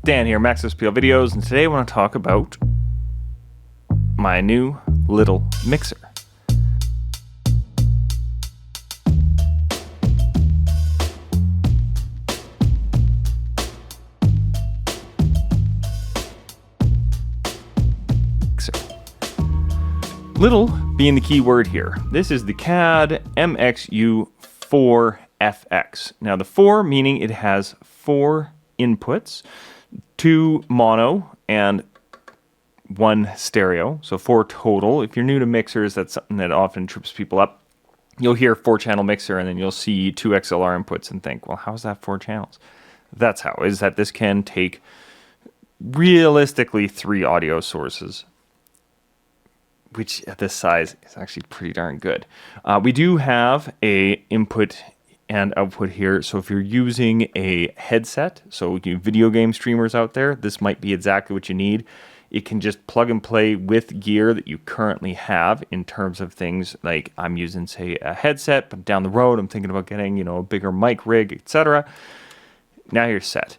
Dan here, MXU4-FX Videos, and today I want to talk about my new little mixer. Little being the key word here. This is the CAD MXU4-FX. Now the 4 meaning it has 4 inputs, 2 mono and 1 stereo, so 4 total. If you're new to mixers, that's something that often trips people up. You'll hear 4-channel mixer and then you'll see 2 XLR inputs and think, well, how is that 4 channels? That's how, is that this can take realistically 3 audio sources, which at this size is actually pretty darn good. We do have a input and output here, so if you're using a headset, so you video game streamers out there, this might be exactly what you need. It can just plug and play with gear that you currently have in terms of things like I'm using, say, a headset, but down the road I'm thinking about getting, a bigger mic rig, etc. Now you're set.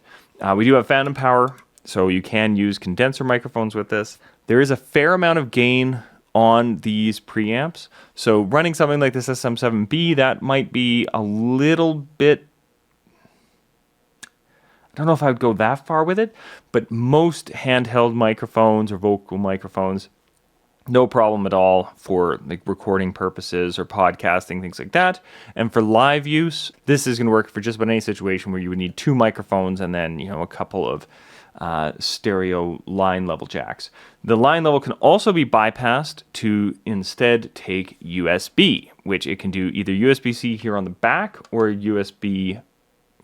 We do have phantom power, so you can use condenser microphones with this. There is a fair amount of gain on these preamps, so running something like this SM7B, that might be a little bit, I don't know if I would go that far with it, but most handheld microphones or vocal microphones, no problem at all for like recording purposes or podcasting, things like that. And for live use, this is going to work for just about any situation where you would need 2 microphones and then a couple of stereo line level jacks. The line level can also be bypassed to instead take USB, which it can do either USB-C here on the back or USB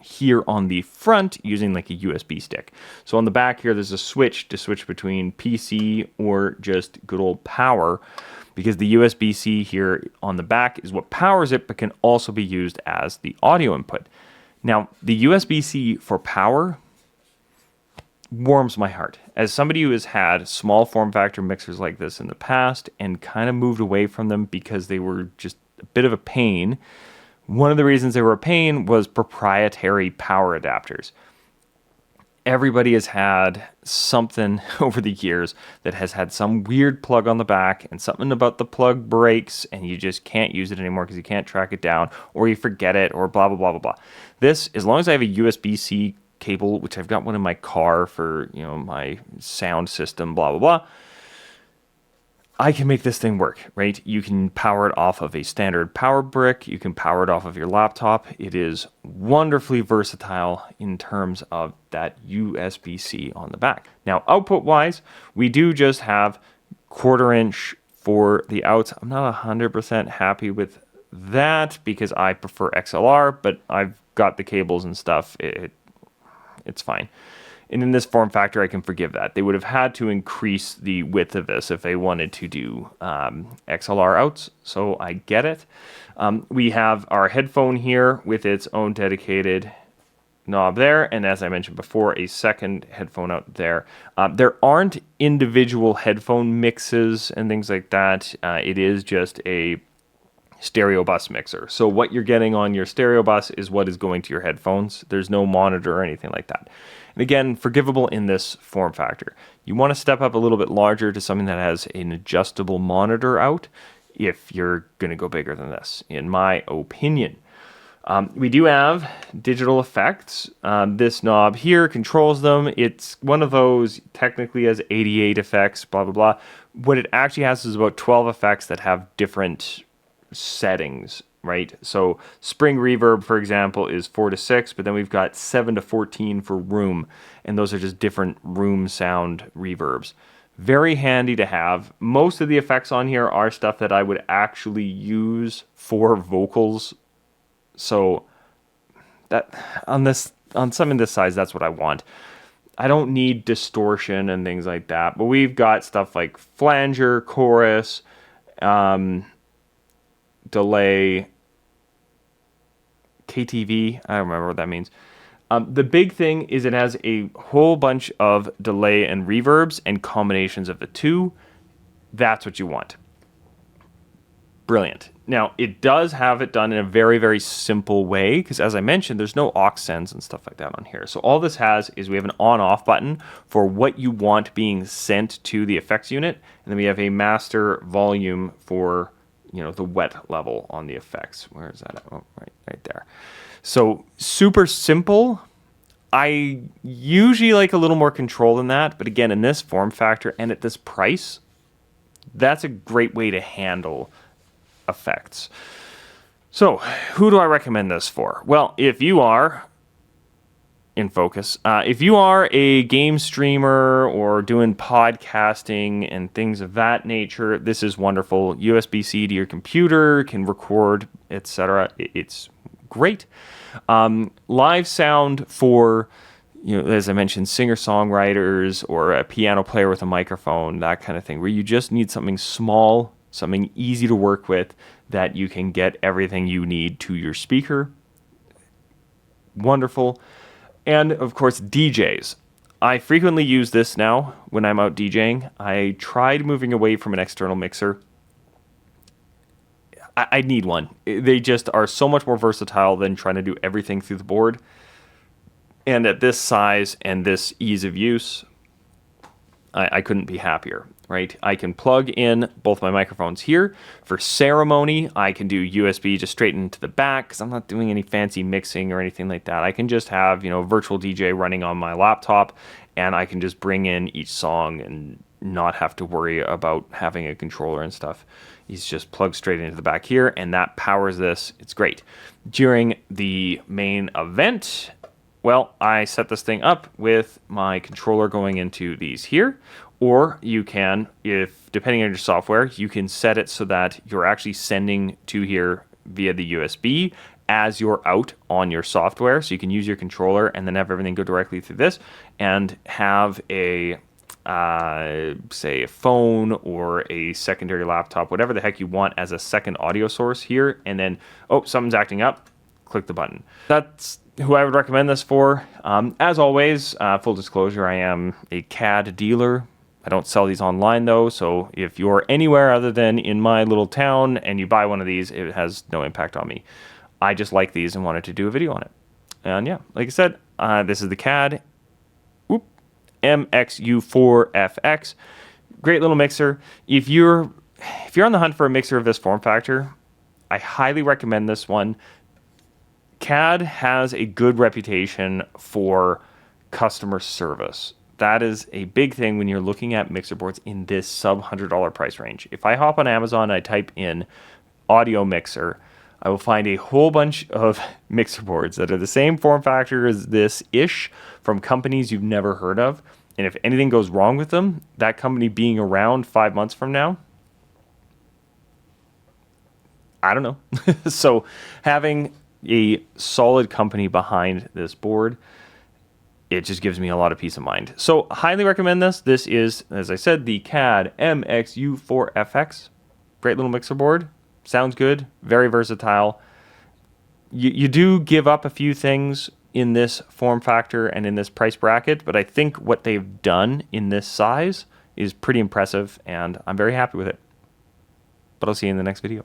here on the front using like a USB stick. So on the back here, there's a switch to switch between PC or just good old power, because the USB-C here on the back is what powers it, but can also be used as the audio input. Now, the USB-C for power warms my heart. As somebody who has had small form factor mixers like this in the past and kind of moved away from them because they were just a bit of a pain, one of the reasons they were a pain was proprietary power adapters. Everybody has had something over the years that has had some weird plug on the back and something about the plug breaks and you just can't use it anymore because you can't track it down or you forget it or blah, blah, blah, blah, blah. This, as long as I have a USB-C cable, which I've got one in my car for, my sound system, blah, blah, blah, I can make this thing work, right? You can power it off of a standard power brick. You can power it off of your laptop. It is wonderfully versatile in terms of that USB-C on the back. Now, output-wise, we do just have 1/4 inch for the outs. I'm not 100% happy with that because I prefer XLR, but I've got the cables and stuff. It's fine. And in this form factor, I can forgive that. They would have had to increase the width of this if they wanted to do XLR outs, so I get it. We have our headphone here with its own dedicated knob there, and as I mentioned before, a second headphone out there. There aren't individual headphone mixes and things like that. It is just a stereo bus mixer. So what you're getting on your stereo bus is what is going to your headphones. There's no monitor or anything like that. And again, forgivable in this form factor. You want to step up a little bit larger to something that has an adjustable monitor out if you're going to go bigger than this, in my opinion. We do have digital effects. This knob here controls them. It's one of those, technically has 88 effects, blah, blah, blah. What it actually has is about 12 effects that have different settings, right? So spring reverb, for example, is 4 to 6, but then we've got 7 to 14 for room, and those are just different room sound reverbs. Very handy to have. Most of the effects on here are stuff that I would actually use for vocals, so that on something this size, that's what I want. I don't need distortion and things like that, but we've got stuff like flanger, chorus, delay, KTV, I don't remember what that means. The big thing is it has a whole bunch of delay and reverbs and combinations of the two. That's what you want. Brilliant. Now, it does have it done in a very, very simple way because, as I mentioned, there's no aux sends and stuff like that on here. So all this has is we have an on-off button for what you want being sent to the effects unit, and then we have a master volume for, you know, the wet level on the effects. Where is that at? Oh, right there. So super simple. I usually like a little more control than that, but again, in this form factor and at this price, that's a great way to handle effects. So, who do I recommend this for? Well, if you are in focus, if you are a game streamer or doing podcasting and things of that nature, this is wonderful. USB-C to your computer, can record, etc. It's great. Live sound for, you know, as I mentioned, singer-songwriters or a piano player with a microphone, that kind of thing, where you just need something small, something easy to work with that you can get everything you need to your speaker. Wonderful. And of course, DJs. I frequently use this now when I'm out DJing. I tried moving away from an external mixer. I need one. They just are so much more versatile than trying to do everything through the board. And at this size and this ease of use, I couldn't be happier, right? I can plug in both my microphones here. For ceremony, I can do USB just straight into the back because I'm not doing any fancy mixing or anything like that. I can just have, you know, virtual DJ running on my laptop, and I can just bring in each song and not have to worry about having a controller and stuff. He's just plugged straight into the back here, and that powers this. It's great. During the main event, well, I set this thing up with my controller going into these here, or you can, if depending on your software, you can set it so that you're actually sending to here via the USB as you're out on your software. So you can use your controller and then have everything go directly through this and have a say a phone or a secondary laptop, whatever the heck you want as a second audio source here. And then, oh, something's acting up, click the button. That's who I would recommend this for. As always, full disclosure, I am a CAD dealer. I don't sell these online though, so if you're anywhere other than in my little town and you buy one of these, it has no impact on me. I just like these and wanted to do a video on it. And yeah, like I said, this is the CAD MXU4-FX. Great little mixer. If you're on the hunt for a mixer of this form factor, I highly recommend this one. CAD has a good reputation for customer service. That is a big thing when you're looking at mixer boards in this sub $100 price range. If I hop on Amazon and I type in audio mixer, I will find a whole bunch of mixer boards that are the same form factor as this-ish from companies you've never heard of. And if anything goes wrong with them, that company being around 5 months from now, I don't know. So having a solid company behind this board, it just gives me a lot of peace of mind. So highly recommend this. This is, as I said, the CAD MXU4-FX. Great little mixer board. Sounds good. Very versatile. You do give up a few things in this form factor and in this price bracket, but I think what they've done in this size is pretty impressive, and I'm very happy with it. But I'll see you in the next video.